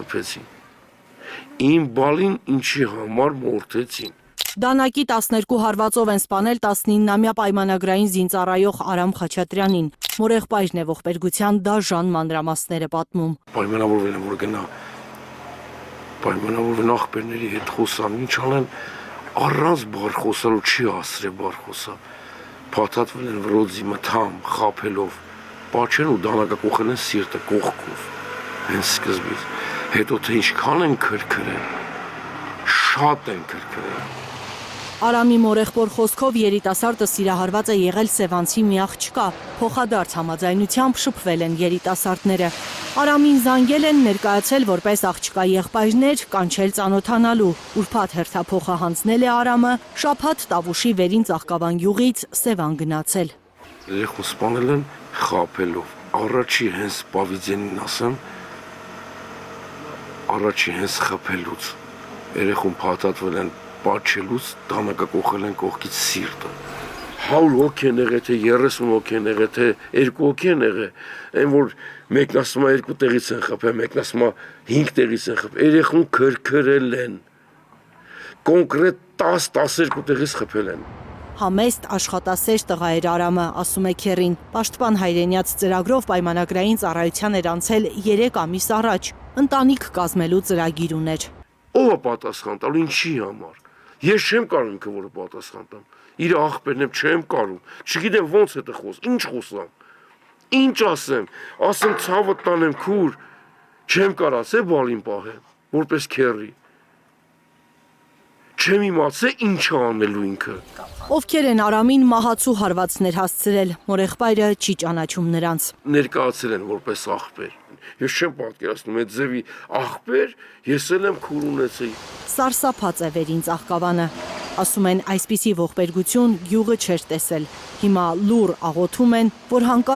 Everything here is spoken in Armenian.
խփեցին։ Իմ բալին ինչի համար մորթեցին։ Դանակի 12 հարվածով են սպանել 19-ամյա պայմանագրային զինծառայող Արամ Խաչատրյանին։ Մորեղբայրն է ողբերգության դաժան մանրամասները պատմում։ Պայմանավորվել են, որ գնա պայմանավորվել ախպերների հետ խոսան, ինչ անեն առանց բառ խոսալու չի ասրե բառ խոսա։ Փաթաթվել են վրոձի մթամ, խափելով, պաչեն ու դանակը կողել են սիրտը կողքով։ Հենց սկզբից, հետո թե ինչքան են քրքրել, շատ են քրքրել։ Արամի մորեղբոր խոսքով երիտասարդը սիրահարված է եղել Սևանցի մի աղջկա, փոխադարձ համաձայնությամբ շփվել են երիտասարդները։ Արամին զանգել են, ներկայացել որպես աղջկա եղբայրներ, կանչել ծանոթանալու։ Ուրբաթ հերթափոխը հանձնել է Արամը, շաբաթ Տավուշի վերին Ծաղկավան գյուղից Սևան գնացել։ Երեխուն սպանել են խափելով։ Առաջի հենց Պավիդյանին ասեմ, առաջի հենց խփելուց։ Երեխուն փաթաթվել են պաչելուց, դանակը կողել են կողքից սիրտը։ 100 հոգի են եղել, թե 30 հոգի են եղել, թե 2 հոգի են եղել, այն որ մեկն ասում է 2 տեղից են խփել, մեկն ասում է 5 տեղից են խփել, երեխուն քրքրել են, կոնկրետ 10-12 տեղից խփել են։ Համեստ աշխատասեր տղա էր Արամը, ասում է Քերին։ Պաշտպան հայրենյաց ծրագրով պայմանագրային ծառայության էր անցել 3 ամիս առաջ, ընտանիք կազմելու ծրագիր ուներ։ Ո՞վ է պատասխան տալու, ինչի համար։ Ես չեմ կարող ինքը որը պատասխան տամ։ Իր աղբերն եմ չեմ կարող։ Չգիտեմ ոնց է դա ինչ խոսամ։ Ինչ ասեմ, ասեմ ցավը տանեմ քուր, չեմ կարող ասել բալին պահեմ, որպես քերի։ Չեմ իմացել ինչ անելու ինքը։ Ովքեր են Արամին մահացու հարվածներ հասցրել, մորեղբայրը չի ճանաչում նրանց։ Ներկայացել են որպես աղբեր։ Ես չեմ պատկերացնում այդ ձևի աղբեր, ես էլ եմ քուր ունեցի։ Սարսափած է վերին Ծաղկավանը։ Ասում են այսպիսի ողբերգություն գյուղը չէր տեսել։ Հիմա լուռ աղոթում են, որ հանկարծ